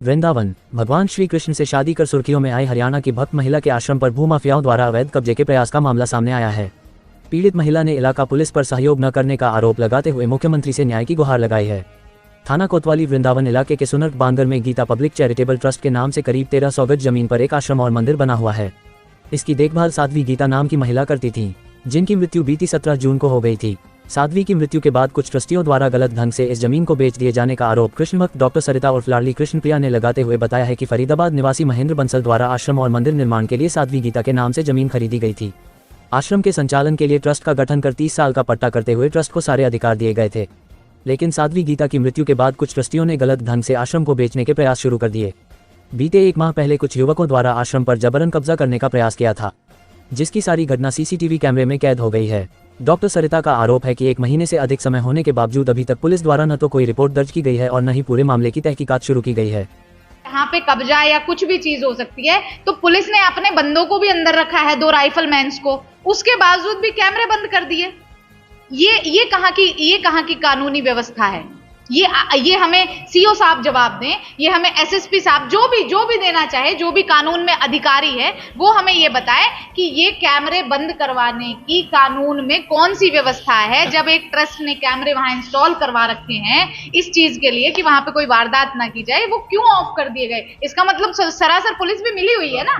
वृंदावन। भगवान श्री कृष्ण से शादी कर सुर्खियों में आई हरियाणा की भक्त महिला के आश्रम पर भूमाफियाओं द्वारा अवैध कब्जे के प्रयास का मामला सामने आया है। पीड़ित महिला ने इलाका पुलिस पर सहयोग न करने का आरोप लगाते हुए मुख्यमंत्री से न्याय की गुहार लगाई है। थाना कोतवाली वृंदावन इलाके के सुनर्क बांगर में गीता पब्लिक चैरिटेबल ट्रस्ट के नाम से करीब 1300 गज जमीन पर एक आश्रम और मंदिर बना हुआ है। इसकी देखभाल साध्वी गीता नाम की महिला करती थी, जिनकी मृत्यु बीती 17 जून को हो गई थी। साध्वी की मृत्यु के बाद कुछ ट्रस्टियों द्वारा गलत ढंग से इस जमीन को बेच दिए जाने का आरोप कृष्ण भक्त डॉक्टर सरिता उर्फ लाडली कृष्णप्रिया ने लगाते हुए बताया है कि फरीदाबाद निवासी महेंद्र बंसल द्वारा आश्रम और मंदिर निर्माण के लिए साध्वी गीता के नाम से जमीन खरीदी गई थी। आश्रम के संचालन के लिए ट्रस्ट का गठन कर 30 साल का पट्टा करते हुए ट्रस्ट को सारे अधिकार दिए गए थे, लेकिन साध्वी गीता की मृत्यु के बाद कुछ ट्रस्टियों ने गलत ढंग से आश्रम को बेचने के प्रयास शुरू कर दिए। बीते 1 माह पहले कुछ युवकों द्वारा आश्रम पर जबरन कब्जा करने का प्रयास किया था, जिसकी सारी घटना सीसीटीवी कैमरे में कैद हो गई है। डॉक्टर सरिता का आरोप है कि 1 महीने से अधिक समय होने के बावजूद अभी तक पुलिस द्वारा न तो कोई रिपोर्ट दर्ज की गई है और न ही पूरे मामले की तहकीकात शुरू की गई है। यहाँ पे कब्जा या कुछ भी चीज हो सकती है, तो पुलिस ने अपने बंदों को भी अंदर रखा है, 2 राइफलमैन्स को, उसके बावजूद भी कैमरे बंद कर दिए। ये कहाँ की कानूनी व्यवस्था है? ये हमें सीओ साहब जवाब दें, ये हमें एसएसपी साहब जो भी देना चाहे, जो भी कानून में अधिकारी है, वो हमें ये बताए कि ये कैमरे बंद करवाने की कानून में कौन सी व्यवस्था है। जब एक ट्रस्ट ने कैमरे वहां इंस्टॉल करवा रखे हैं इस चीज के लिए कि वहां पे कोई वारदात ना की जाए, वो क्यों ऑफ कर दिए गए? इसका मतलब सरासर पुलिस भी मिली हुई है ना,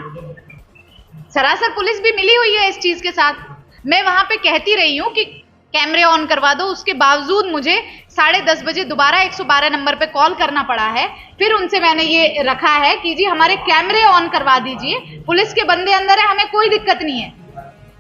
सरासर पुलिस भी मिली हुई है इस चीज के साथ। मैं वहां पे कहती रही हूं कि कैमरे ऑन करवा दो, उसके बावजूद मुझे 10:30 बजे दोबारा 112 नंबर पे कॉल करना पड़ा है। फिर उनसे मैंने ये रखा है कि जी हमारे कैमरे ऑन करवा दीजिए, पुलिस के बंदे अंदर है, हमें कोई दिक्कत नहीं है,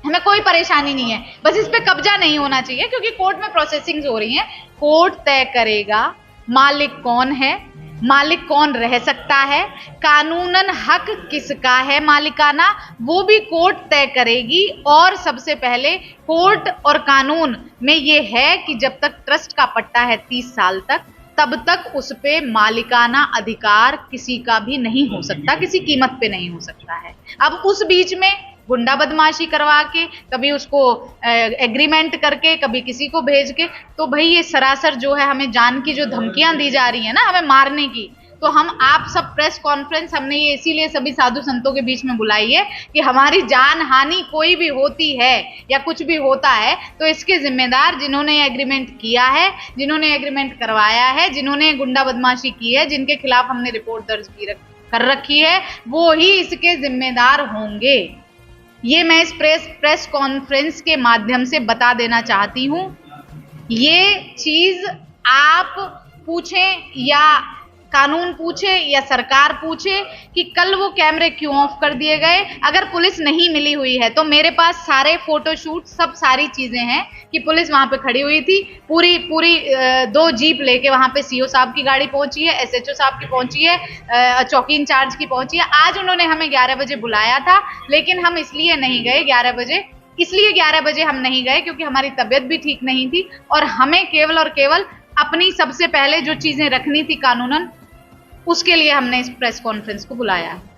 हमें कोई परेशानी नहीं है, बस इस पे कब्जा नहीं होना चाहिए, क्योंकि कोर्ट में प्रोसेसिंग हो रही है। कोर्ट तय करेगा मालिक कौन है, मालिक कौन रह सकता है, कानूनन हक किसका है मालिकाना, वो भी कोर्ट तय करेगी। और सबसे पहले कोर्ट और कानून में ये है कि जब तक ट्रस्ट का पट्टा है 30 साल तक, तब तक उस पे मालिकाना अधिकार किसी का भी नहीं हो सकता, किसी कीमत पे नहीं हो सकता है। अब उस बीच में गुंडा बदमाशी करवा के, कभी उसको एग्रीमेंट करके, कभी किसी को भेज के, तो भाई ये सरासर जो है हमें जान की जो धमकियां दी जा रही है ना हमें मारने की, तो हम आप सब प्रेस कॉन्फ्रेंस हमने ये इसीलिए सभी साधु संतों के बीच में बुलाई है कि हमारी जान हानि कोई भी होती है या कुछ भी होता है तो इसके जिम्मेदार जिन्होंने एग्रीमेंट किया है, जिन्होंने एग्रीमेंट करवाया है, जिन्होंने गुंडा बदमाशी की है, जिनके खिलाफ हमने रिपोर्ट दर्ज कर रखी है, वो ही इसके जिम्मेदार होंगे। ये मैं इस प्रेस कॉन्फ्रेंस के माध्यम से बता देना चाहती हूँ। ये चीज आप पूछें या कानून पूछे या सरकार पूछे कि कल वो कैमरे क्यों ऑफ कर दिए गए, अगर पुलिस नहीं मिली हुई है तो मेरे पास सारे फोटोशूट सब सारी चीजें हैं कि पुलिस वहां पे खड़ी हुई थी, पूरी 2 जीप लेके वहां पे सीओ साहब की गाड़ी पहुंची है, एसएचओ साहब की पहुंची है, चौकी इंचार्ज की पहुंची है। आज उन्होंने हमें 11 बजे बुलाया था, लेकिन हम इसलिए नहीं गए 11 बजे हम नहीं गए क्योंकि हमारी तबीयत भी ठीक नहीं थी और हमें केवल और केवल अपनी सबसे पहले जो चीजें रखनी थी कानूनन, उसके लिए हमने इस प्रेस कॉन्फ्रेंस को बुलाया है।